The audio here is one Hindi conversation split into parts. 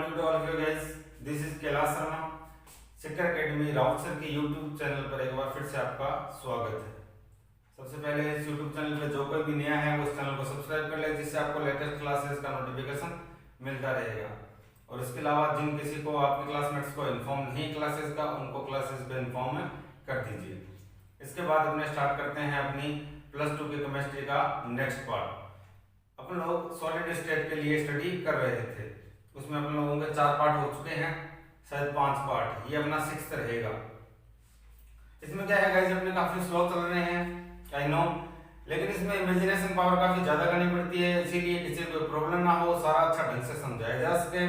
Morning to all of you guys. This is Kailash Sharma. Sikar academy Raut sir के यूट्यूब चैनल पर एक बार फिर से आपका स्वागत है। सबसे पहले इस यूट्यूब चैनल पर जो कोई भी नया है वो इस चैनल को सब्सक्राइब कर ले, जिससे आपको लेटेस्ट क्लासेस का नोटिफिकेशन मिलता रहेगा। और इसके अलावा जिन किसी को आपके क्लासमेट्स को इन्फॉर्म नहीं क्लासेस का, उनको क्लासेस पे इन्फॉर्म कर दीजिए। इसके बाद अपने स्टार्ट करते हैं अपनी +2 की केमिस्ट्री का नेक्स्ट पार्ट। अपन लोग सॉलिड स्टेट के लिए स्टडी कर रहे थे, उसमें अपन लोगों के 4 पार्ट हो चुके हैं, शायद 5 पार्ट, ये अपना 6th रहेगा। इसमें क्या है गाइस, अपने काफी स्लो चल रहे हैं आई नो, लेकिन इसमें इमेजिनेशन पावर काफी ज्यादा करनी पड़ती है, इसीलिए किसी को प्रॉब्लम ना हो, सारा अच्छा ढंग से समझाया जा सके,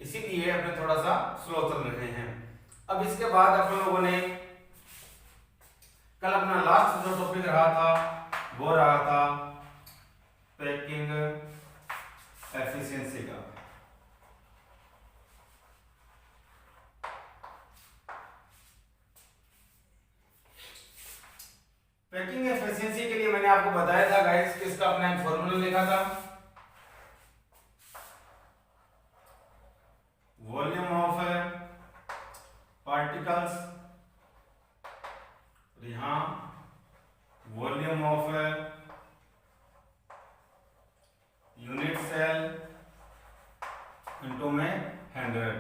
इसीलिए अपने थोड़ा सा स्लो चल रहे हैं। अब इसके बाद अपन लोगों ने कल अपना लास्ट जो टॉपिक रहा था वो रहा था पैकिंग एफिशिएंसी का। पैकिंग एफिशिएंसी के लिए मैंने आपको बताया था गाइस कि इसका अपना एक फॉर्मूला लिखा था, वॉल्यूम ऑफ पार्टिकल्स, यहां volume of unit cell into में 100,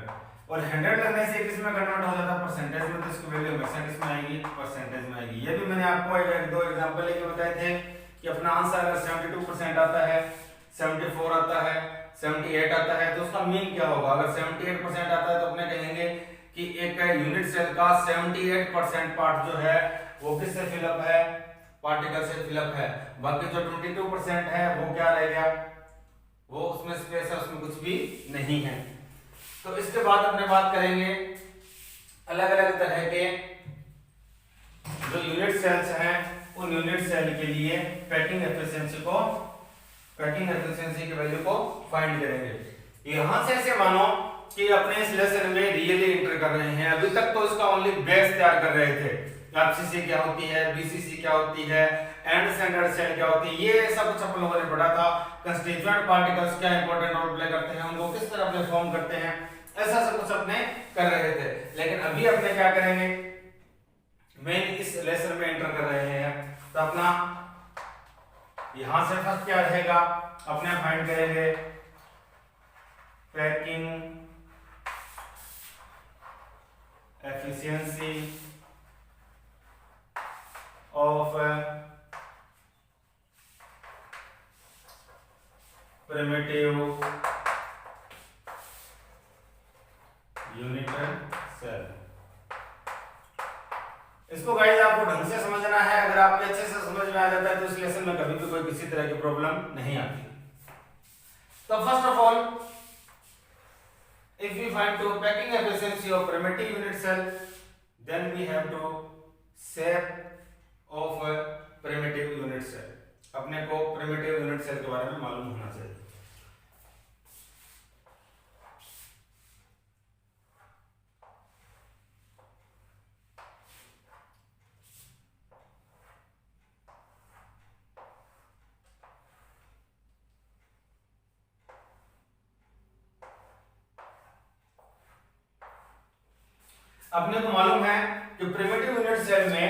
और 100 लगने से किस में कन्वर्ट हो जाता है, परसेंटेज में, तो इसकी वैल्यू हमेशा किस में आएगी, परसेंटेज में आएगी। ये भी मैंने आपको एक दो एग्जांपल लेके बताए थे कि अपना आंसर अगर 72% आता है, 74 आता है, 78 आता है, तो उसका मीन क्या होगा। अगर 78% आता है तो अपने कहेंगे कि एक यूनिट सेल का 78% पार्ट जो है वो किससे फिलअप है, पार्टिकल से फिलअप है। बाकी जो 22% है वो क्या रह गया, वो उसमें स्पेस है, उसमें कुछ भी नहीं है। तो इसके बाद अपने बात करेंगे अलग अलग तरह के जो यूनिट सेल्स हैं, उन यूनिट सेल के लिए पैकिंग एफिशिएंसी की वैल्यू को फाइंड करेंगे। यहां से ऐसे मानो कि अपने इस लेसन में रियली एंटर कर रहे हैं। अभी तक तो इसका ओनली बेस तैयार कर रहे थे, एफसीसी क्या होती है, बीसीसी क्या होती है, एंड स्टैंडर्ड सेल क्या होती है, ये सब कुछ अपन लोगों ने पढ़ा था। कंस्टिट्यूएंट पार्टिकल्स क्या इंपॉर्टेंट रोल प्ले करते हैं, उनको किस तरह अपने फॉर्म करते हैं, ऐसा सब कुछ अपने कर रहे थे। लेकिन अभी अपने क्या करेंगे, मेन इस लेसन में एंटर कर रहे हैं, तो अपना यहां से फर्स्ट क्या रहेगा, अपने फाइंड करेंगे packing efficiency of primitive unit cell. इसको गाइस आपको ढंग से समझना है, अगर आपके अच्छे से समझ में आ जाता है तो इस लेसन में कभी भी कोई किसी तरह की प्रॉब्लम नहीं आती। तो first of all, if we find to packing efficiency of primitive unit cell, then we have to shape of a primitive unit cell। अपने को primitive unit cell के बारे में मालूम होना चाहिए। अपने को मालूम है कि प्रिमिटिव यूनिट सेल में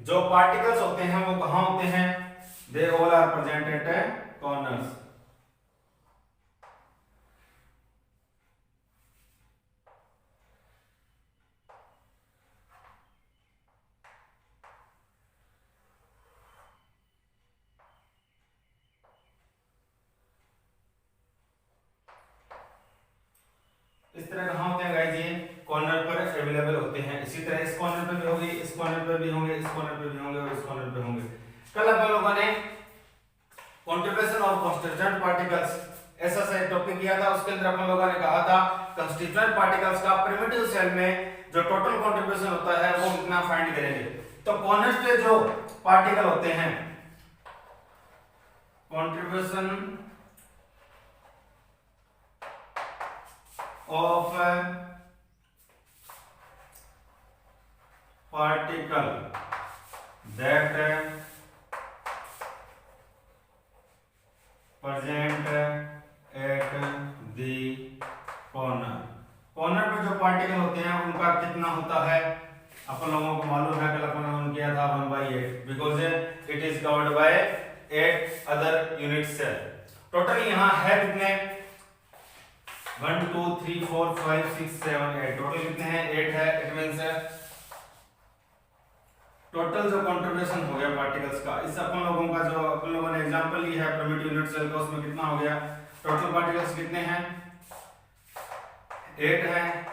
जो पार्टिकल्स होते हैं वो कहां होते हैं, they all are present at corners. इस तरह कहां होते हैं गाइस, ये कॉर्नर पर अवेलेबल होते हैं। इसी तरह इस कॉर्नर पे भी होंगे, इस कॉर्नर पे भी होंगे, इस कॉर्नर पे भी होंगे और इस कॉर्नर पे होंगे। कल अपन लोगों ने कंट्रीब्यूशन ऑफ कंस्टिट्यूएंट पार्टिकल्स ऐसा सा टॉपिक किया था, उसके अंदर अपन लोगों ने कहा था कंस्टिट्यूएंट पार्टिकल्स का प्रिमिटिव सेल में जो टोटल कंट्रीब्यूशन होता है वो कितना फाइंड करेंगे। तो कॉर्नर्स पे जो पार्टिकल होते हैं, contribution of particle that present at the corner। है कितने 1 2 3 4 5 6 7 8 टोटल कितने हैं 8 है। इट मींस टोटल जो कंट्रीब्यूशन हो गया पार्टिकल्स का इस अपन लोगों ने एग्जांपल लिया है प्रिमिटिव यूनिट सेल का, उसमें कितना हो गया टोटल पार्टिकल्स कितने हैं 8 है।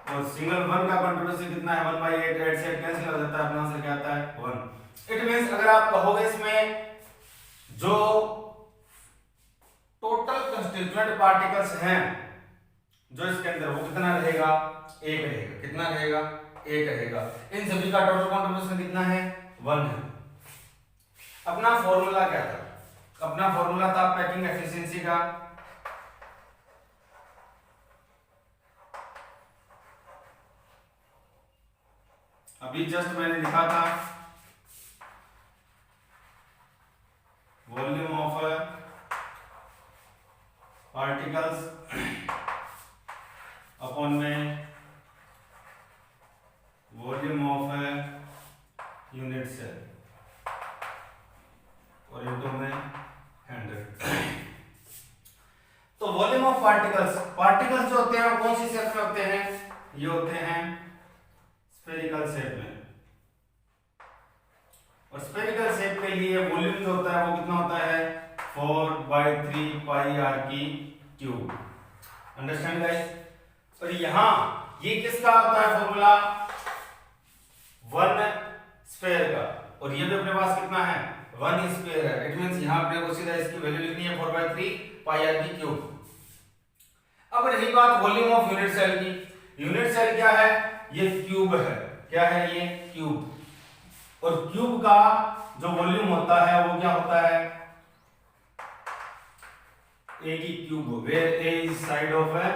और सिंगल वन का कंट्रीब्यूशन कितना है 1/8, 8 से कैंसिल हो जाता है, अपना आंसर क्या आता है 1। इट मींस अगर आप कहोगे इसमें जो टोटल कंस्टिट्यूएंट पार्टिकल्स हैं जो इसके अंदर वो कितना रहेगा 1 रहेगा। कितना रहेगा 1 रहेगा। इन सभी का टोटल कंट्रीब्यूशन कितना है 1 है। अपना फॉर्मूला क्या था, अपना फॉर्मूला था पैकिंग एफिशिएंसी का। अभी जस्ट मैंने लिखा था वॉल्यूम ऑफ पार्टिकल्स अपॉन में वॉल्यूम ऑफ यूनिट सेल और इनटू में 100। तो वॉल्यूम ऑफ पार्टिकल्स, पार्टिकल्स जो होते हैं वो कौन सी शेप में होते हैं, ये होते हैं स्फेरिकल शेप में। और स्फेरिकल शेप के लिए वॉल्यूम जो होता है वो कितना होता है 4/3 पाई आर की क्यूब। Understand guys. और यहां ये किसका होता है फॉर्मूला 1 स्फेयर का, और ये भी अपने पास कितना है 1 स्फेयर है। इट मींस यहां अपने को सीधा इसकी वैल्यू लिखनी है 4/3 पाई आर की क्यूब। अब रही बात वॉल्यूम ऑफ यूनिट सेल की, यूनिट सेल क्या है ये क्यूब है। क्या है ये क्यूब। और क्यूब का जो वॉल्यूम होता है वो क्या होता है ए की cube, where a is side of a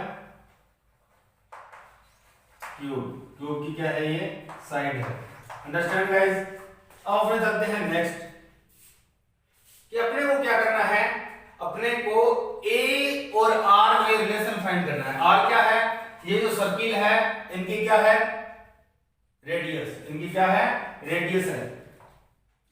cube. Cube की क्या है ये साइड है। Understand guys. अब फिर चलते हैं नेक्स्ट कि अपने को क्या करना है, अपने को ए और आर में रिलेशन फाइंड करना है। आर क्या है, ये जो सर्किल है इनकी क्या है रेडियस, इनकी क्या है रेडियस है,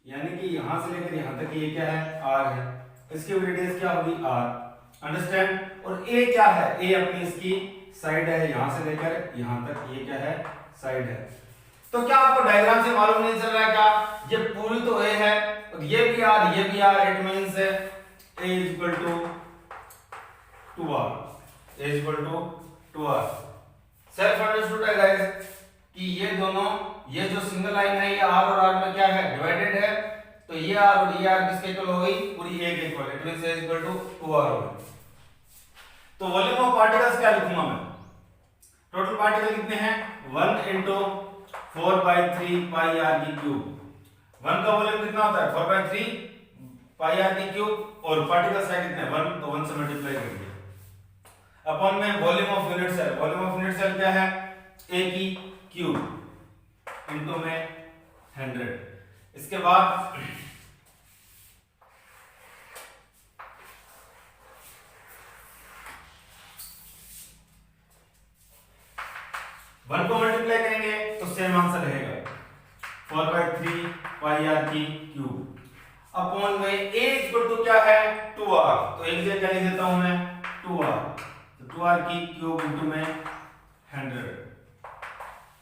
यानी कि यहां से लेकर यहां तक ये क्या है आर है, इसकी रेडियस क्या होगी आर। अंडरस्टैंड। और ए क्या है, ए अपनी इसकी साइड है, यहां से लेकर यहां तक ये क्या है साइड है। तो क्या आपको डायग्राम से मालूम नहीं चल रहा है क्या, ये पूरी तो ए है और ये भी आर ये भी r. It means a is equal to 2r, a is equal to 2r। Self understood है गाइस कि ये दोनों, ये जो सिंगल लाइन है ये आर और आर में क्या है डिवाइडेड है, तो ये आर और ये आर किसके इक्वल हो गई पूरी ए के इक्वल। It means a is equal to 2r हो गई। तो वॉल्यूम ऑफ पार्टिकल्स क्या लिखूंगा मैं, टोटल पार्टिकल कितने हैं 1 into 4/3 पाई आर की क्यूब। 1 का वॉल्यूम कितना होता है 4/3 पाई आर की क्यूब, और पार्टिकल्स है कितने 1, तो 1 से मल्टीप्लाई कर दिया अपॉन में volume of unit cell. Volume of unit cell क्या है ए की क्यूब इनटू में 100। इसके बाद 1 को मल्टीप्लाई करेंगे तो सेम आंसर रहेगा 4/3 पाई आर की क्यूब अपॉन में a इक्वल टू क्या है 2r। तो एक जगह क्या लिख देता हूं मैं 2r, तो 2r की क्यूब इनटू में 100।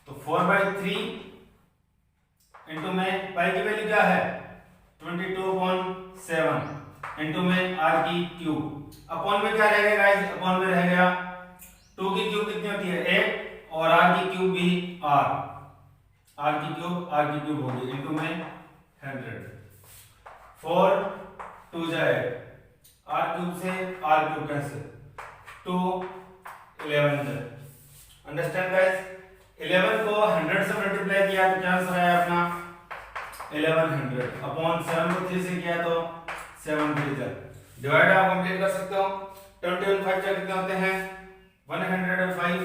तो 4/3 इनटू में पाई की वैल्यू क्या है 22/7 इनटू में r की क्यूब अपॉन में क्या रहेगा गाइस, अपॉन में रह गया 2 की क्यूब कितनी होती है 8 और r की क्यूब भी r की क्यूब होगी इनटू में 100। 4 2 जाए r क्यूब से r क्यूब कैंसिल 2 11 जाए। Understand guys. 11 को 100 से मल्टीप्लाई किया तो क्या आंसर आया अपना 1100 अपॉन 7 को 3 से किया तो 7 3 जाए। डिवाइड आप कंप्लीट कर सकते हो। 21 5 कितने होते हैं 105।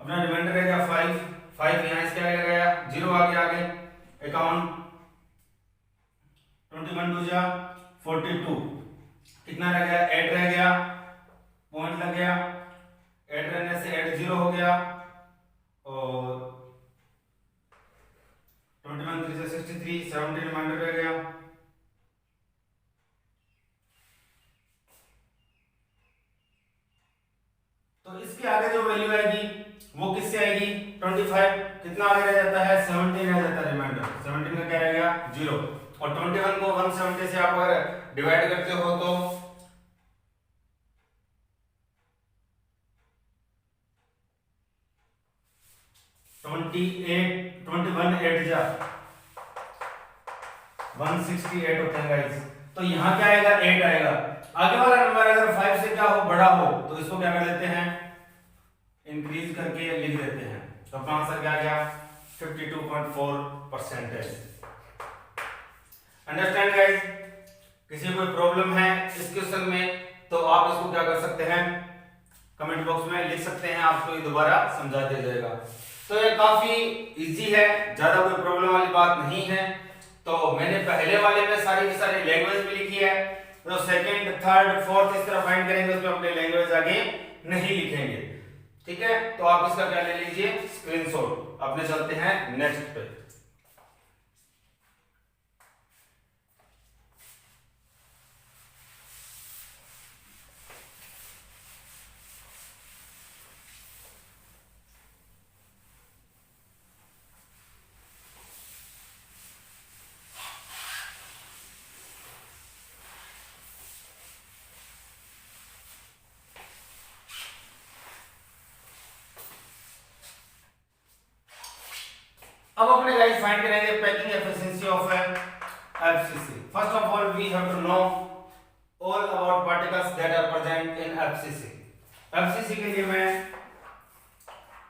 अपना रिमाइंडर रह गया 5 यहाँ इसके आगे गया 0 आगे अकाउंट 21 2 जा 42 कितना रह गया 8 रह गया, पॉइंट लग गया 8 रहने से 8 0 हो गया और 21 3 से 63 70 रिमाइंडर रह गया। इसके आगे जो वैल्यू आएगी वो किससे आएगी 25, कितना आगे रह जाता है 17 रह जाता है रिमाइंडर, 17 का क्या रहेगा 0, और 21 को 170 से आप अगर डिवाइड करते हो तो 21 8 जा 168 होते हैं गाइस। तो यहाँ क्या आएगा 8 आएगा। आगे वाला नंबर अगर 5 से क्या हो बड़ा हो तो इसको क्या कर देते हैं इंक्रीज करके लिख देते हैं। तो अपना आंसर क्या आ गया 52.4%। Understand guys? किसी कोई प्रॉब्लम है इस क्वेश्चन में तो आप इसको क्या कर सकते हैं कमेंट बॉक्स में लिख सकते हैं, आपको ये दोबारा समझा दिया जाएगा। तो ये काफी इजी है, ज्यादा कोई प्रॉब्लम वाली बात नहीं है। तो मैंने पहले वाले में सारी की सारी लैंग्वेज भी लिखी है, तो सेकंड थर्ड फोर्थ इस तरह फाइंड करेंगे उसमें अपने लैंग्वेज आगे नहीं लिखेंगे, ठीक है। तो आप इसका क्या ले लीजिए स्क्रीनशॉट। अपने चलते हैं नेक्स्ट पे। अब अपने गाइस फाइंड करेंगे packing efficiency of FCC. First of all we have to know all about particles that are present in FCC. FCC के लिए मैं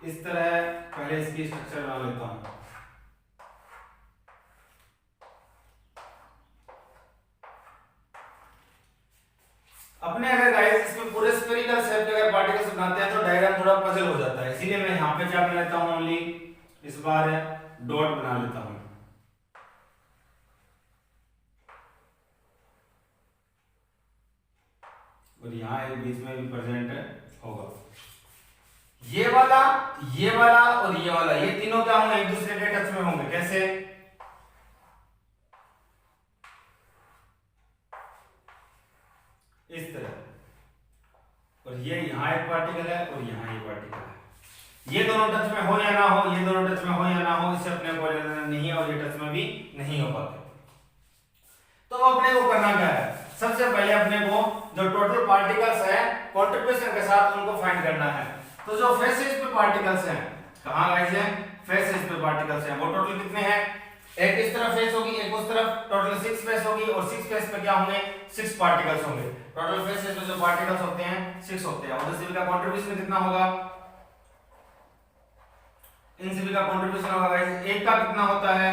इस तरह पहले इसकी स्ट्रक्चर बना लेता हूं। अपने अगर गाइस इसमें पूरे स्फेरिकल शेप के अगर पार्टिकल्स बनाते हैं तो डायग्राम थोड़ा पजल हो जाता है, इसीलिए मैं यहां पे क्या बना लेता हूं ओनली इस बार डॉट बना लेता हूं। और यहां एक बीच में भी प्रेजेंट होगा। ये वाला और ये वाला ये तीनों क्या होंगे एक दूसरे के टच में होंगे। कैसे? इस तरह। और ये यहां एक पार्टिकल है और यहां एक पार्टिकल है। ये दोनों टच में हो या ना हो, ये दोनों टच में हो या ना हो, इससे अपने को लेना नहीं है और ये टच में भी नहीं हो पाते। तो अपने को करना क्या है, सबसे पहले अपने को जो टोटल पार्टिकल्स है कंट्रीब्यूशन के साथ उनको फाइंड करना है। तो जो फेसेस पे पार्टिकल्स हैं, कहां गाइस है फेसेस पे पार्टिकल्स हैं, वो टोटल कितने हैं? एक इस तरफ फेस होगी, एक उस तरफ, टोटल 6 फेस होगी और 6 फेस पे क्या होंगे 6 पार्टिकल्स होंगे। टोटल फेसेस पे जो पार्टिकल्स होते हैं 6 होते हैं। और सभी का कंट्रीब्यूशन कितना होगा? इन सभी का कंट्रीब्यूशन होगा गाइस, एक का कितना होता है?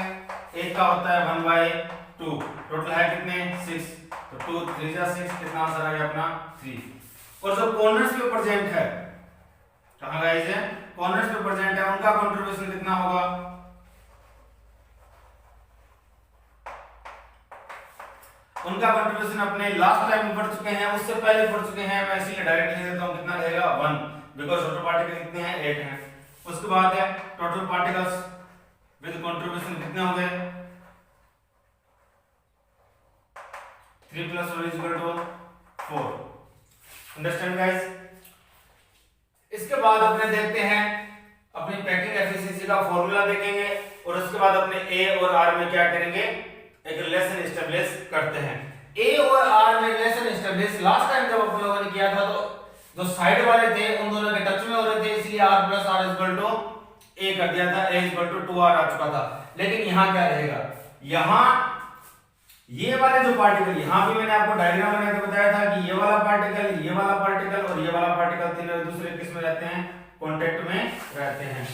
एक का होता है 1/2। टोटल है कितने 6, तो 2 3 जा 6, कितना आंसर आ गया अपना 3। और जो कॉर्नर्स पे प्रेजेंट है, कहां गाइस है कॉर्नर्स पे प्रेजेंट है, उनका कंट्रीब्यूशन कितना होगा? उनका कंट्रीब्यूशन अपने लास्ट टाइम पढ़ चुके हैं, उससे पहले पढ़ चुके हैं, मैं इसीलिए डायरेक्ट लिख देता हूं। कितना रहेगा 1, बिकॉज़ टोटल पार्टिकल कितने हैं 8 हैं। उसके बाद है टोटल पार्टिकल्स विद कंट्रीब्यूशन कितने हो गए 3 + 1 = 4। Understand guys? इसके बाद अपने देखते हैं अपनी पैकिंग एफिशिएंसी का फॉर्मूला देखेंगे और उसके बाद अपने ए और आर में क्या करेंगे एक रिलेशन एस्टेब्लिश करते हैं। ए और आर में रिलेशन एस्टेब्लिश लास्ट टाइम जब अपन लोगों ने किया था तो जो साइड वाले थे उन दोनों के टच में हो रहे थे, इसलिए r + r = a कर दिया था, a = 2r आ चुका था। लेकिन यहां क्या रहेगा, यहां ये वाले जो पार्टिकल, यहां भी मैंने आपको डायग्राम बना के बताया था कि ये वाला पार्टिकल, ये वाला पार्टिकल और ये वाला पार्टिकल तीनों एक दूसरे किस में रहते हैं कांटेक्ट में रहते हैं।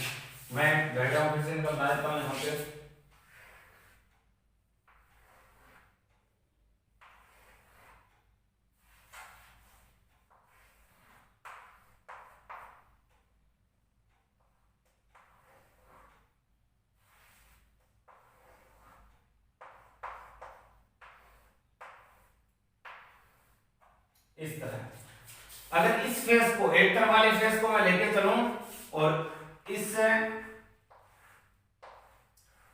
मैं डायग्राम फिर से निकाल देता हूं यहां पे। इस तरह अगर इस फेस को एक तरफ वाले फेस को मैं लेके चलूं और इस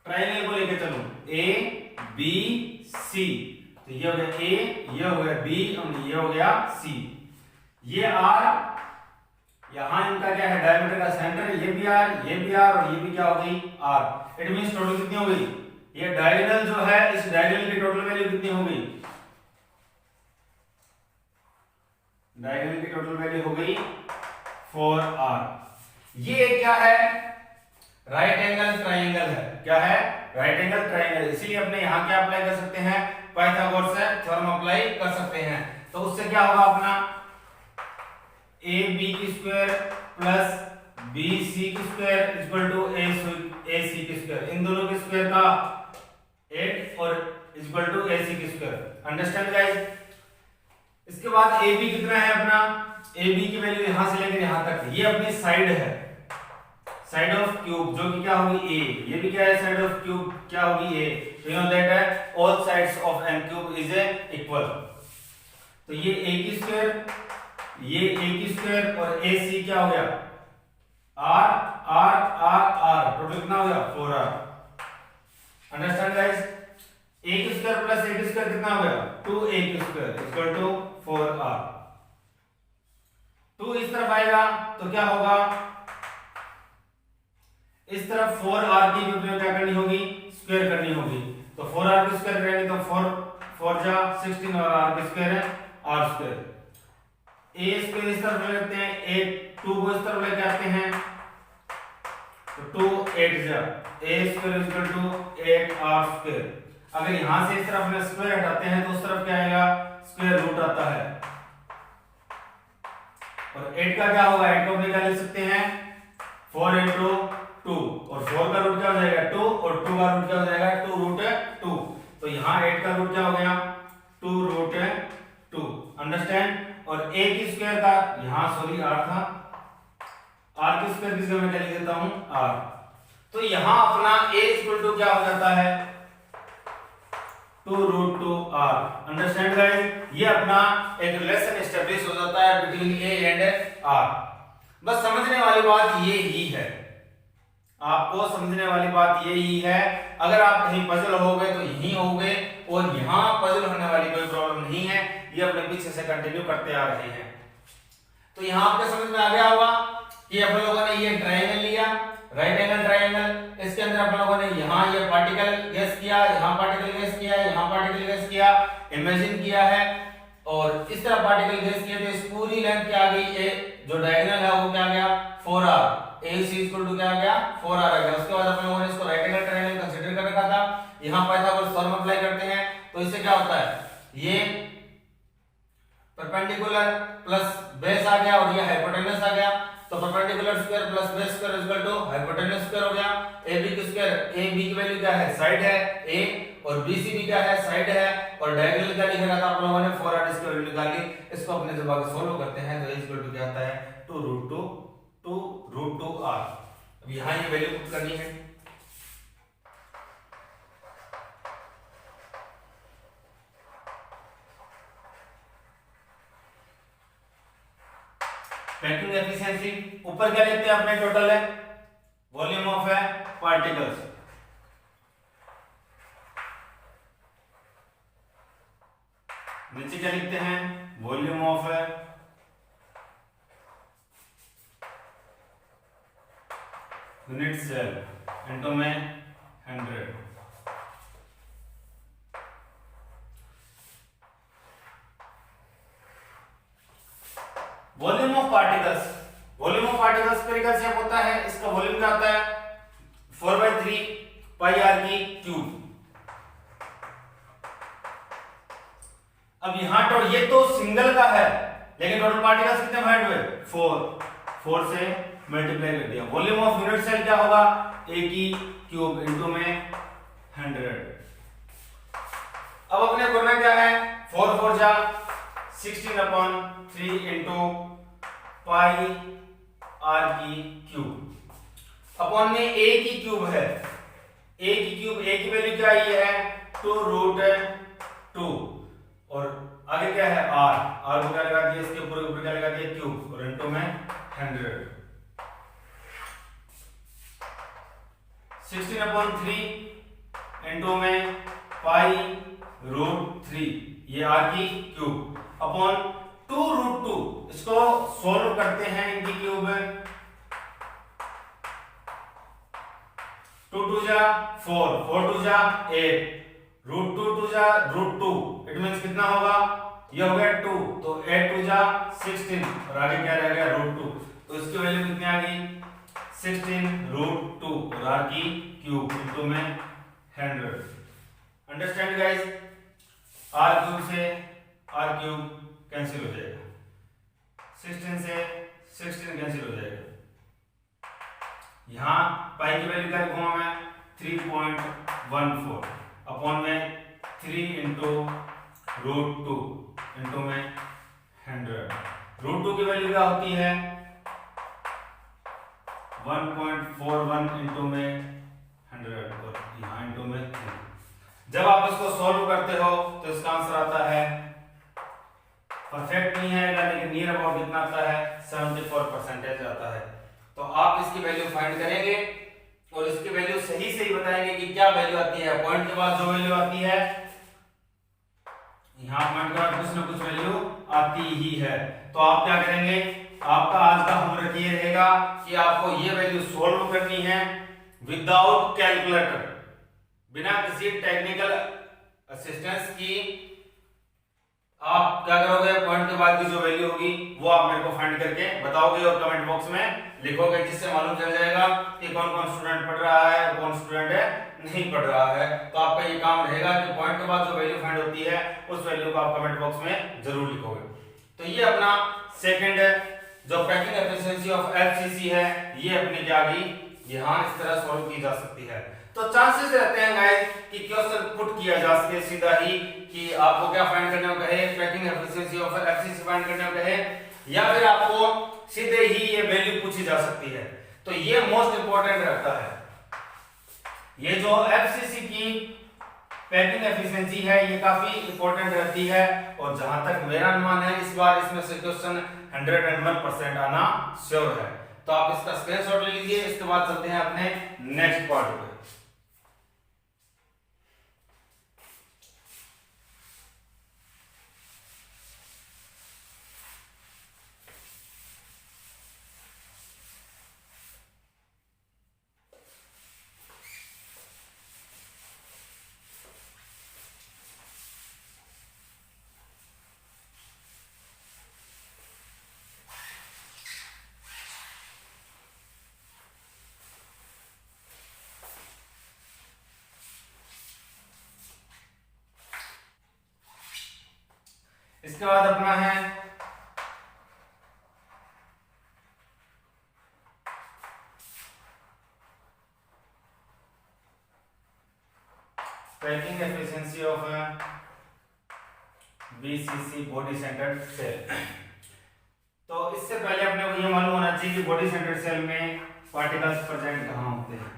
ट्रायंगल को लेके चलूं ए बी सी, तो ये हो गया ए, ये हो गया बी और ये हो गया सी। ये आर यहाँ इनका क्या है, डायमीटर का सेंटर, ये भी आर, ये भी आर, और ये भी क्या हो गई, आर। इट मींस टोटल कितनी हो गई, ये डायगोनल जो है, इस डायगोनल की टोटल वैल्यू कितनी हो गई, डायगोनल की टोटल वैल्यू हो गई 4r। ये क्या है, राइट एंगल ट्राइंगल है। क्या है, राइट एंगल ट्राइंगल। इसीलिए अपने यहाँ क्या अप्लाई कर सकते हैं, पाइथागोरस से थ्योरम अप्लाई कर सकते हैं। तो उससे क्या होगा अपना, ए बी की स्क्वायर प्लस बी सी की स्क्वायर इक्वल टू ए सी की स्क्वायर, इन दोनों की स्क्वायर का 8 और इक्वल टू ए सी की स्क्वायर। Understand guys. इसके बाद ए बी कितना है अपना, ए बी की वैल्यू यहां से लेकर यहां तक, ये अपनी साइड है, साइड ऑफ क्यूब, जो कि क्या होगी ए। ये भी क्या है, साइड ऑफ क्यूब क्या होगी ए। तो you know that all sides of an cube is equal. तो ये ए की स्क्वायर, ये ए की स्क्वायर और ए सी क्या हो गया, r r r r, total कितना हो गया 4r। Understand guys. ए की स्क्वायर प्लस ए की स्क्वायर कितना हो गया, 2a की स्क्वायर इक्वल टू 4r। 2 इस तरफ आएगा तो क्या होगा, इस तरफ 4r की वैल्यू क्या करनी होगी, स्क्वायर करनी होगी। तो 4r की स्क्वायर करेंगे तो 4 जा 16 और r की स्क्वायर है r स्क्वायर। a स्क्वायर इस तरफ ले लेते हैं, a 2 को इस तरफ लेके आते हैं तो 2 8 जा a square equal to 8r square. अगर यहां से इस तरफ में स्क्वायर हटाते हैं तो उस तरफ क्या आएगा, स्क्वायर रूट आता है। और 8 का क्या होगा, 8 को अपने क्या लिख सकते हैं, 4 into 2, और 4 का रूट क्या हो जाएगा 2, और 2 का रूट क्या हो जाएगा 2 रूट 2। तो यहाँ 8 का रूट क्या हो गया 2 रूट 2। अंडरस्टैंड। और a की स्क्वायर का यहाँ सॉरी r था, r की स्क्वायर की जगह मैं क्या लिख देता हूँ r। तो यहाँ अपना a इक्वल टू क्या हो जाता है 2 रूट 2r। Understand guys. ये अपना एक रिलेशन एस्टेब्लिश हो जाता है बिटवीन a एंड r। बस समझने वाली बात ये ही है, आपको समझने वाली बात ये ही है। अगर आप कहीं पजल हो गए तो यहीं हो गए, और यहाँ पजल होने वाली कोई प्रॉब्लम नहीं है, ये अपने पीछे से कंटिन्यू करते आ रहे हैं। तो यहाँ आपके समझ में आ गया होगा कि अपन लोगों ने ये ट्रायंगल लिया, राइट एंगल ट्रायंगल। इसके अंदर अपन लोगों ने यहाँ ये पार्टिकल गेस किया, यहाँ पार्टिकल गेस किया, यहाँ पार्टिकल गेस किया, इमेजिन किया है, और इस तरह पार्टिकल गेस किया तो इस पूरी लेंथ क्या आ गई, ए जो डायगोनल है वो क्या आ गया 4r। AC इक्वल टू क्या आ गया 4r आ गया। उसके बाद अपन लोगों ने इसको राइट एंगल ट्रायंगल कंसीडर कर रखा था। यहाँ पाइथागोरस थ्योरम अप्लाई करते हैं तो इससे क्या होता है, ये परपेंडिकुलर प्लस बेस आ गया और ये हाइपोटेन्यूज आ गया। तो perpendicular square plus base square equal to hypotenuse square हो गया। AB की स्क्वायर, AB की वैल्यू क्या है साइड है A, और BC भी क्या है साइड है, और डायगोनल क्या लिखेगा था आप लोगों ने 4r इसकी वैल्यू निकाली। इसको अपने जब आगे सॉल्व करते हैं तो इक्वल टू क्या आता है 2 रूट 2r। अब यहाँ ये वैल्यू पुट करनी है। पैकिंग एफिशिएंसी ऊपर क्या लेते हैं अपने, टोटल है वॉल्यूम ऑफ है पार्टिकल्स। नीचे क्या लिखते हैं, वॉल्यूम ऑफ है यूनिट सेल इनटू में 100। Volume of particles, volume of particles spherical shape होता है, इसका वॉल्यूम क्या होता है 4/3 पाई r की क्यूब। अब यहां तो ये तो सिंगल का है, लेकिन टोटल पार्टिकल्स कितने फाइंड हुए 4 से मल्टीप्लाई कर दिया। वॉल्यूम ऑफ यूनिट सेल क्या होगा a की क्यूब इनटू में 100। अब अपने करना क्या है 4 4 जा 16/3 इनटू पाई r की क्यूब अपॉन में a की क्यूब है। a की क्यूब, a की वैल्यू क्या आई है 2 रूट 2, और आगे क्या है r को क्या लगा दिया, इसके ऊपर क्या लगा दिया क्यूब, और इनटू में 100। 16/3 इनटू में पाई रूट 3, ये r की क्यूब अपॉन 2 रूट 2। इसको सॉल्व करते हैं इनकी क्यूब, जा 4, 4 टू जा 8, रूट 2 टू जा रूट 2, इट मींस कितना होगा, ये हो गया 2, तो 8 टू जा 16 और आगे क्या रह गया रूट 2, तो इसकी वैल्यू कितनी आ गई 16 रूट 2 और r की क्यूब इनटू में 100। अंडरस्टैंड गाइस, r क्यूब से r क्यूब कैंसिल हो जाएगा, 16 से 16 कैंसिल हो जाएगा। यहाँ पाई की वैल्यू क्या लिखूंगा मैं 3.14 अपॉन में 3 इंटू रूट 2 इंटू में 100। रूट 2 की वैल्यू क्या होती है 1.41 इंटू में 100 और यहाँ इंटू में 3। जब आप इसको सॉल्व करते हो तो इसका आंसर आता है, परफेक्ट नहीं आएगा लेकिन नियर अबाउट कितना आता है 74% आता है। तो आप इसकी वैल्यू फाइंड करेंगे और इसकी वैल्यू सही सही बताएंगे कि क्या वैल्यू आती है। पॉइंट के बाद जो वैल्यू आती है, यहाँ पॉइंट के बाद कुछ ना कुछ वैल्यू आती ही है। तो आप क्या करेंगे, आपका आज का होमवर्क ये रहेगा कि आपको ये वैल्यू सॉल्व करनी है विदाउट कैलकुलेटर, बिना किसी टेक्निकल असिस्टेंस की। आप क्या करोगे, पॉइंट के बाद की जो वैल्यू होगी वो आप मेरे को फाइंड करके बताओगे और कमेंट बॉक्स में लिखोगे, जिससे मालूम चल जाएगा कि कौन कौन स्टूडेंट पढ़ रहा है और कौन स्टूडेंट नहीं पढ़ रहा है। तो आपका ये काम रहेगा कि पॉइंट के बाद जो वैल्यू फाइंड होती है उस वैल्यू को आप कमेंट बॉक्स में जरूर लिखोगे। तो ये अपना सेकंड जो पैकिंग एफिशिएंसी ऑफ एफसीसी है, ये अपनी क्या गई यहाँ इस तरह सॉल्व की जा सकती है। तो चांसेस रहते हैं गाइस कि क्वेश्चन पुट किया जा सके सीधा ही कि आपको क्या फाइंड करने को कहे, packing efficiency of FCC find करने को कहे, या फिर आपको सीधे ही ये वैल्यू पूछी जा सकती है। तो ये मोस्ट इंपॉर्टेंट रहता है। ये जो एफसीसी की पैकिंग एफिशिएंसी है ये काफी इंपॉर्टेंट रहती है और जहां तक मेरा अनुमान है इस बार इसमें से क्वेश्चन 101% आना श्योर है। तो आप इसका स्क्रीनशॉट ले लीजिए। इसके बाद चलते हैं अपने नेक्स्ट पार्ट पे। इसके बाद अपना है packing efficiency of BCC body centred cell. तो इससे पहले अपने को ये मालूम होना चाहिए कि बॉडी सेंटर्ड सेल में पार्टिकल्स प्रेजेंट कहाँ होते हैं।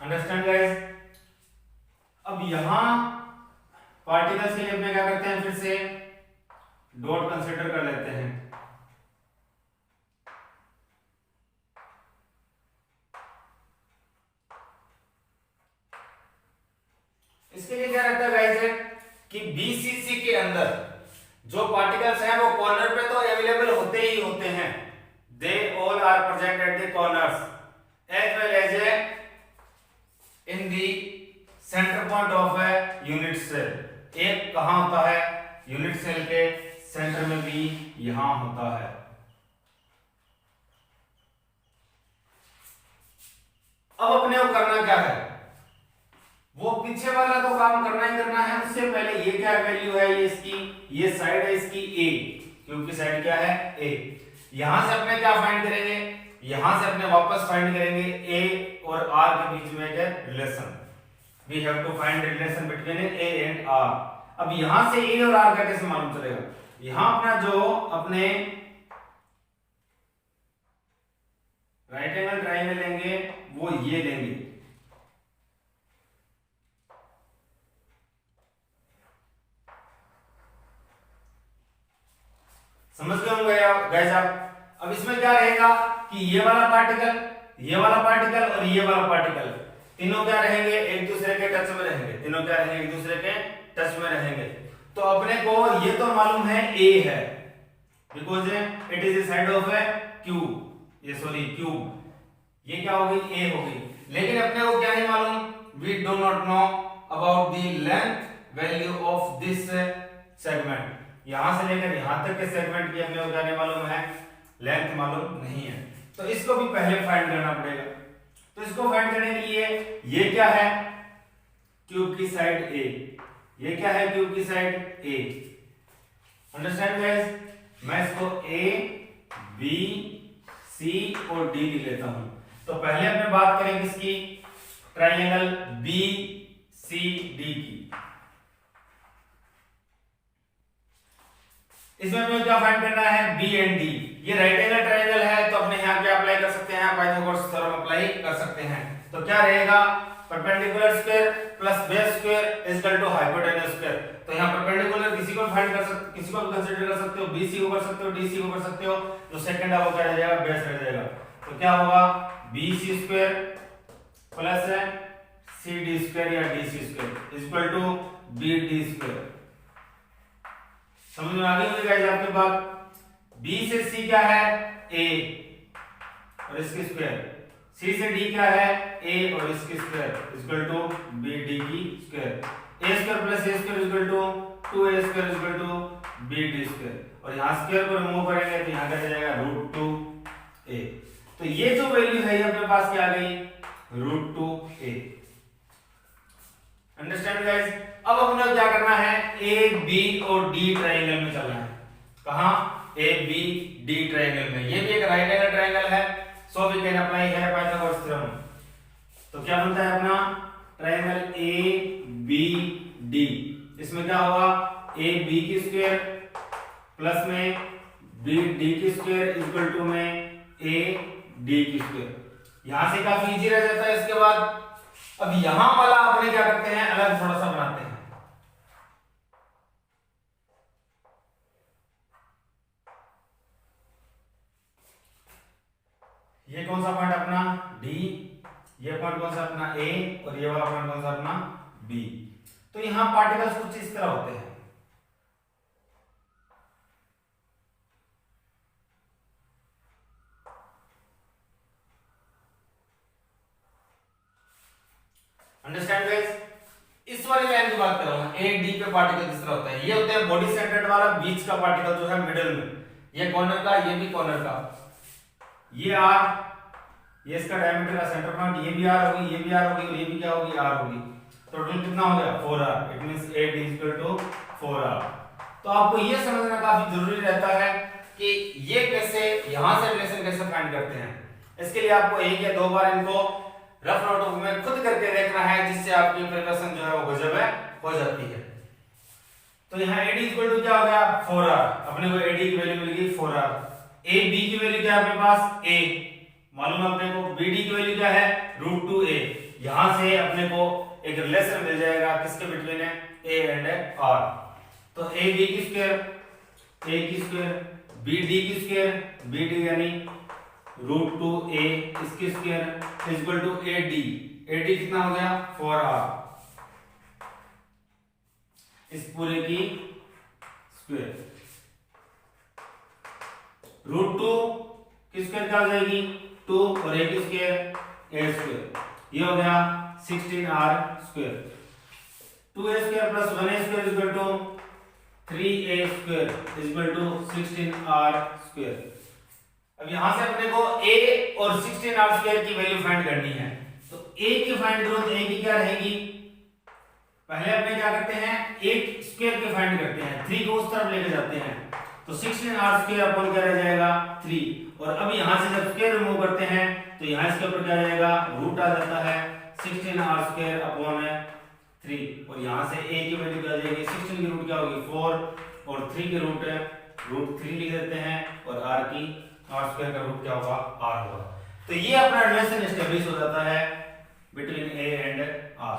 Understand guys. अब यहां पार्टिकल्स के लिए अपने क्या करते हैं, फिर से डॉट कंसीडर कर लेते हैं। इसके लिए क्या रहता है गाइस कि बीसीसी के अंदर जो पार्टिकल्स हैं वो कॉर्नर पे तो अवेलेबल होते ही होते हैं। They all are present at the corners as well as in the centre point of a unit cell. एक कहां होता है, यूनिट सेल के सेंटर में भी यहां होता है। अब अपने को करना क्या है, वो पीछे वाला तो काम करना ही करना है। उससे पहले ये क्या वैल्यू है, ये इसकी, ये साइड है इसकी ए, क्योंकि साइड क्या है ए। यहां से अपने क्या फाइंड करेंगे, यहां से अपने वापस फाइंड करेंगे ए और आर के बीच में एक relation. We have to find relation between a and r. अब यहां से ए और आर का कैसे मालूम चलेगा, यहां अपना जो अपने राइट एंगल ट्रायंगल लेंगे वो ये लेंगे। समझ गए होंगे गाइस आप। अब इसमें क्या रहेगा कि ये वाला पार्टिकल, ये वाला पार्टिकल और ये वाला पार्टिकल, तीनों क्या रहेंगे, एक दूसरे के टच में रहेंगे, तीनों क्या रहेंगे, एक दूसरे के टच में रहेंगे। तो अपने को ये तो मालूम है ए है, because it is the side of a cube, ये सॉरी क्यूब, ये क्या होगी, ए होगी। लेकिन अपने को क्या नहीं मालूम, we do not know about the length value of this segment, यहां से लेकर यहां तक के सेगमेंट की अपने को क्या नहीं मालूम है, लेंथ मालूम नहीं है। तो इसको भी पहले फाइंड करना पड़ेगा। तो इसको फाइंड करने के लिए ये क्या है, क्यूब की साइड ए, ये क्या है, क्यूब की साइड ए। अंडरस्टैंड गाइस, मैं इसको ए बी सी और डी लिख लेता हूं। तो पहले अपने बात करें किसकी, ट्राइंगल बी सी डी की। इसमें हमें क्या फाइंड करना है, बी एंड डी। ये राइट एंगल ट्रायंगल है, तो अपने यहाँ पे अप्लाई कर सकते हैं, पाइथागोरस थ्योरम अप्लाई कर सकते हैं। तो क्या रहेगा, perpendicular square plus base square is equal to hypotenuse square. तो यहाँ परपेंडिकुलर किसी को फाइंड कर सकते, किसी को भी कंसीडर कर सकते हो, बीसी को कर सकते हो, डीसी को कर सकते हो, जो सेकंड है वो क्या रह जाएगा, बेस रह जाएगा। तो क्या होगा, बीसी स्क्वायर प्लस सी डी स्क्वायर या DC square is equal to BD डी स्क्वायर। समझ में आ गई होगी गाइस आपके बात। B से C क्या है, A और इसकी स्क्वायर, C से D क्या है, A और इसकी square equal to B D की square, A square plus A square equal to 2A square equal to B D square. और यहाँ स्क्वायर को रिमूव करेंगे तो यहाँ क्या जाएगा, √2A। तो ये जो वैल्यू है ये अपने पास क्या आ गई, √2A। Understand guys. अब अपने क्या करना है, ए बी और डी ट्रायंगल में चलना है। कहां, ए बी डी ट्रायंगल में। ये भी एक राइट एंगल ट्रायंगल है, सो वी कैन अप्लाई है पाइथागोरस थ्योरम। तो क्या बनता है अपना ट्रायंगल ए बी डी। इसमें क्या होगा, ए बी की स्क्वायर प्लस में बी डी की स्क्वायर इक्वल टू में ए डी की स्क्वायर। यहां से काफी इजी रह जाता है। इसके बाद अब यहां वाला अपने क्या करते हैं, अलग थोड़ा सा बनाते हैं। ये कौन सा पॉइंट अपना डी, ये पॉइंट कौन सा अपना ए और ये वाला पॉइंट कौन सा अपना बी। तो यहां पार्टिकल्स कुछ इस तरह होते हैं। Understand guys. इस वाली लाइन की बात कर रहा हूं, ए डी पे पार्टिकल किस तरह होता है। ये होते हैं बॉडी सेंटर्ड वाला बीच का पार्टिकल जो है मिडिल में, ये कॉर्नर का, ये भी कॉर्नर का, ये आर, ये इसका डायमीटर का सेंटर पॉइंट, ये भी आर होगी, ये भी आर होगी और ये भी क्या होगी, आर होगी। टोटल कितना हो गया, 4r। It means a d equal to 4r। तो आपको ये समझना काफी जरूरी रहता है कि ये कैसे, यहां से रिलेशन कैसे फाइंड करते हैं। इसके लिए आपको एक या दो बार इनको रफ नोटबुक में खुद करके देखना है, जिससे आपकी प्रिपरेशन जो है वो गजब हो जाती है। तो यहाँ AD इक्वल टू क्या हो गया, 4r। अपने को AD की वैल्यू मिल गई 4r। AB की वैल्यू क्या है अपने पास, A मालूम है अपने को। BD की वैल्यू क्या है, √2A। यहां से अपने को एक रिलेशन मिल जाएगा किसके बिटवीन है, A एंड R। तो AB की स्क्वायर, A की स्क्वायर, BD की स्क्वायर, BD यानी √2A इसकी square equal to AD। AD कितना हो गया, 4r। इस पूरे की स्क्वायर, √2 की स्क्वायर क्या हो जाएगी, 2 और A की स्क्वायर A स्क्वायर। ये हो गया 16r square. 2A square plus 1A square equal to 3A square equal to 16r square. अब यहां से अपने को A और 16r स्क्वायर की वैल्यू फाइंड करनी है। तो A की फाइंड करो, तो A की क्या रहेगी, पहले अपने क्या करते हैं, एक स्क्वायर के फाइंड करते हैं, 3 को उस तरफ लेके जाते हैं। तो 16r स्क्वायर अपन क्या रह जाएगा, 3। और अब यहां से जब स्क्वायर रिमूव करते हैं तो यहां इसके ऊपर क्या जाएगा, रूट आ जाता है 16r स्क्वायर अपॉन 3। और यहां से A की वैल्यू क्या आ जाएगी, 16 की रूट क्या होगी 4 और 3 की रूट √3 लिख देते हैं और r स्क्वायर का रूट क्या होगा, r होगा। तो ये अपना रिलेशन एस्टेब्लिश हो जाता है बिटवीन A एंड R।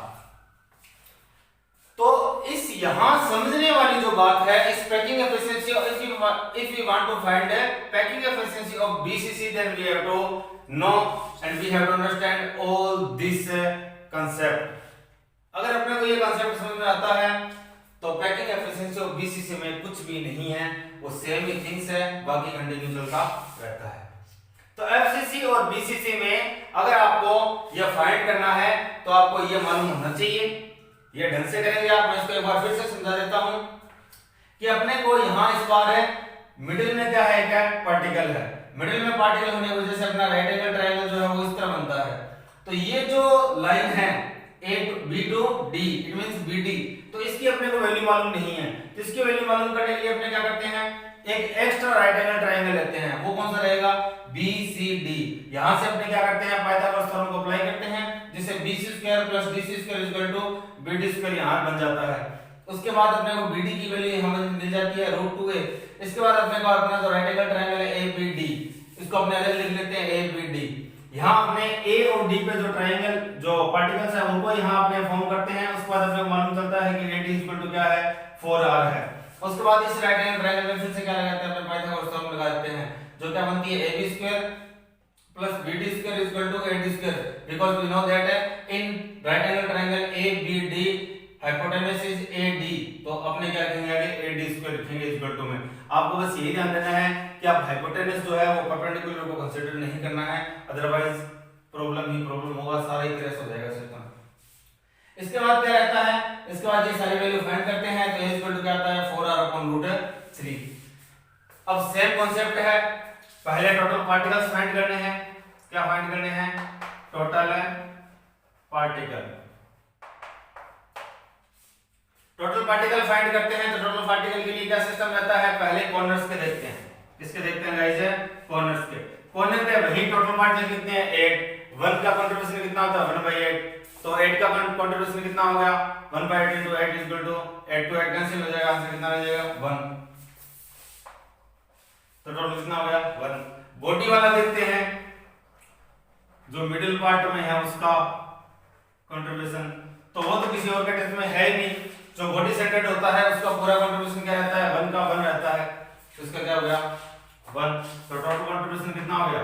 तो इस यहां समझने वाली जो बात है, इस packing efficiency, if we want to find packing efficiency of BCC, then we have to know and we have to understand all this concept. अगर अपने को ये कंसेप्ट समझ में आता है तो पैकिंग एफिशिएंसी और बीसीसी में कुछ भी नहीं है, वो सेम ही थिंग्स है, बाकी कंटिन्यू चलता रहता है। तो एफसीसी और बीसीसी में अगर आपको ये फाइंड करना है तो आपको ये मालूम होना चाहिए। ये ढंग से करेंगे आप, मैं इसको एक बार फिर से समझा देता हूं कि अपने को यहां इस बार है मिडिल में क्या है, क्या पार्टिकल है। मिडिल में पार्टिकल होने की वजह से अपना राइट एंगल ट्रायंगल जो है वो इस तरह बनता है। तो ये जो लाइन है B to D, it means BD, तो इसकी अपने को वैल्यू मालूम नहीं है। तो इसकी वैल्यू मालूम करने के लिए अपने क्या करते हैं, एक एक्स्ट्रा राइट एंगल ट्रायंगल लेते हैं। वो कौन सा रहेगा, BCD। यहां से अपने क्या करते हैं, पाइथागोरस थ्योरम को अप्लाई करते हैं, जिससे BC² + DC² = BD² यहां बन जाता है। उसके बाद अपने को BD की वैल्यू हमें मिल जाती है √2a। इसके बाद अपने को अपना जो राइट एंगल ट्रायंगल है ABD, इसको अपने अलग लिख लेते हैं ABD। यहाँ अपने A और D पे जो ट्रायंगल जो पार्टिकल्स है उनको यहाँ अपने फॉर्म करते हैं। उसके बाद अपने को मालूम चलता है कि AD = क्या है, 4r है। उसके बाद इस राइट एंगल ट्रायंगल में फिर से क्या लगाते हैं, अपने पाइथागोरस थ्योरम लगा देते हैं, जो क्या बनती है AB² + BD² = AD², because we know that in right angle triangle ABD hypotenuse is AD, तो अपने क्या लिखेंगे आगे AD² लिखेंगे इक्वल टू में। आपको बस यही ध्यान देना है कि आप हाइपोटेनस जो है वो परपेंडिकुलर को कंसीडर नहीं करना है, अदरवाइज प्रॉब्लम ही प्रॉब्लम होगा, सारा ही क्रैश हो जाएगा सिस्टम। इसके बाद क्या रहता है, इसके बाद ये सारी वैल्यू फाइंड करते हैं, तो A इक्वल टू क्या आता है 4r/√3। अब सेम कॉन्सेप्ट है, पहले टोटल पार्टिकल्स फाइंड करने हैं। क्या फाइंड करने हैं, total particle. Total particle find करते हैं, तो टोटल पार्टिकल के लिए क्या सिस्टम रहता है, पहले कॉर्नर्स के देखते हैं। किसके देखते हैं गाइस, कॉर्नर्स के। कॉर्नर पे वही टोटल पार्टिकल कितने हैं, 8। 1 का कंट्रीब्यूशन कितना होता है, 1/8। तो 8 का कंट्रीब्यूशन कितना हो गया, 1/8 × 8 = 8 to 8 कैंसिल हो जाएगा, आंसर कितना आ जाएगा 1। तो टोटल कितना हो गया 1। बॉडी वाला देखते हैं, जो मिडिल पार्ट में है उसका कंट्रीब्यूशन, तो वो तो किसी और के टेस्ट में है ही नहीं। जो बॉडी सेंटर्ड होता है उसका पूरा कंट्रीब्यूशन क्या रहता है, 1 का 1 रहता है, तो इसका क्या हो गया 1। तो टोटल कंट्रीब्यूशन कितना हो गया,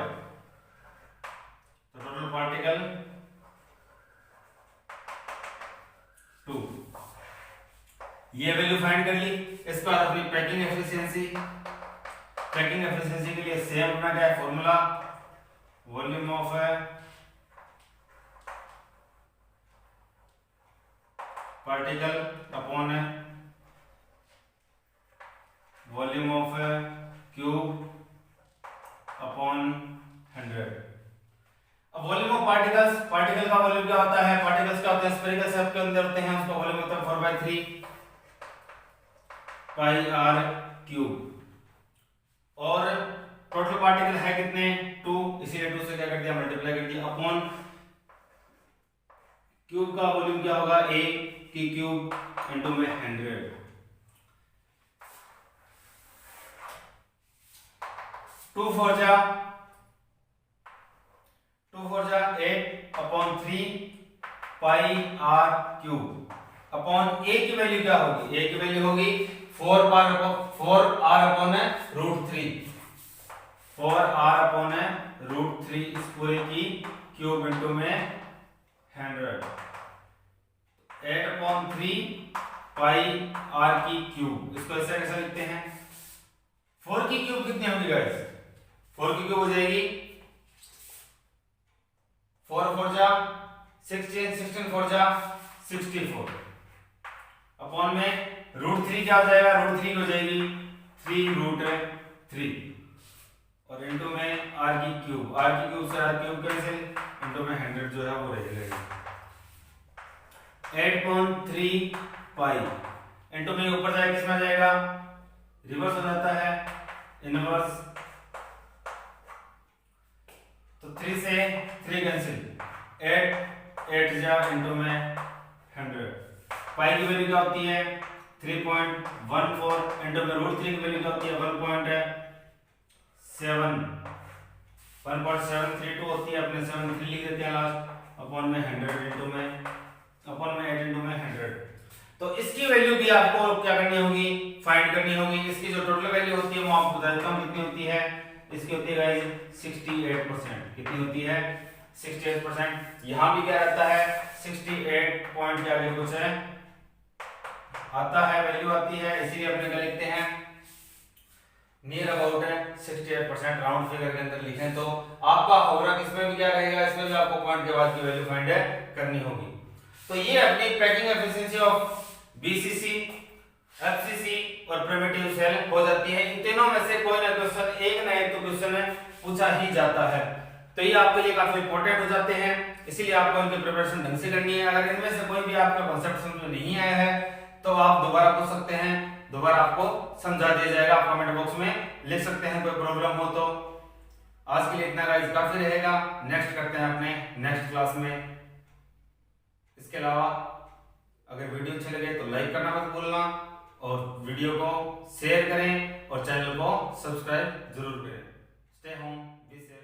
तो टोटल पार्टिकल 2। ये वैल्यू फाइंड कर ली। इसके बाद अपनी पैकिंग एफिशिएंसी। पैकिंग एफिशिएंसी के लिए सेम अपना क्या है formula, volume of particle upon volume of cube upon 100। अब वॉल्यूम ऑफ पार्टिकल्स, पार्टिकल का वॉल्यूम क्या होता है, पार्टिकल्स क्या होते हैं, स्फेरिकल शेप के अंदर होते हैं, उसका वॉल्यूम होता है 4/3 πr³ और टोटल पार्टिकल है कितने 2, इसीलिए 2 से क्या कर दिया मल्टीप्लाई कर दिया, अपॉन क्यूब का वॉल्यूम क्या होगा a की क्यूब इनटू में 100। 2 4 जा 8/3 πr³ अपॉन a की वैल्यू क्या होगी, a की वैल्यू होगी 4r/√3 इस पूरे की क्यूब इनटू में 100। 8/3 πr³, इसको ऐसे कैसे लिखते हैं, 4 की क्यूब कितनी होगी गाइस, 4 की क्यूब हो जाएगी 4 4 जा 16, 16 4 जा 64 अपॉन में √3 क्या हो जाएगा, √3 हो जाएगी 3√3 और इनटू में r की क्यूब से r क्यूब कैंसिल, इनटू में 100 जो है वो रह जाएगा। 8/3 पाई इनटू में ऊपर जाएगा किसमें जाएगा, रिवर्स हो जाता है इनवर्स, तो 3 से 3 कैंसिल, 8 जा इनटू में 100। पाई की वैल्यू क्या होती है 3.14 इनटू में √3 की वैल्यू क्या होती है 1.732 होती है, अपने 7 लिख देते हैं लास्ट, अपॉन में 100 इनटू में अपॉन में 8 इनटू में 100। तो इसकी वैल्यू भी आपको क्या करनी होगी, फाइंड करनी होगी। इसकी जो टोटल वैल्यू होती है वो आपको बता देता हूं कितनी होती है, इसकी होती है गाइस 68%। कितनी होती है 68%। यहाँ भी क्या रहता है 68 पॉइंट के आगे कुछ है आता है, वैल्यू आती है, इसीलिए अपने क्या लिखते हैं नियर अबाउट है 68%, राउंड फिगर के अंदर लिखें तो आपका होगा। किसमें भी क्या रहेगा, इसमें भी आपको पॉइंट के बाद की वैल्यू फाइंड करनी होगी। तो ये अपनी packing efficiency of BCC, FCC और प्रिमिटिव सेल हो जाती है। इन तीनों में से कोई ना क्वेश्चन, एक ना एक तो क्वेश्चन पूछा ही जाता है, तो ये आपके लिए काफी इंपॉर्टेंट हो जाते हैं, इसीलिए आपको इनकी प्रिपरेशन ढंग से करनी है। अगर इनमें से कोई भी आपका कॉन्सेप्ट समझ में नहीं आया है तो आप दोबारा पूछ सकते हैं, दोबारा आपको समझा दिया जाएगा, आप कमेंट बॉक्स में लिख सकते हैं कोई प्रॉब्लम हो तो। आज के लिए इतना गाइस काफी रहेगा, नेक्स्ट करते हैं अपने नेक्स्ट क्लास में। इसके अलावा अगर वीडियो अच्छे लगे तो लाइक करना मत भूलना और वीडियो को शेयर करें और चैनल को सब्सक्राइब जरूर करें। Stay home, be safe.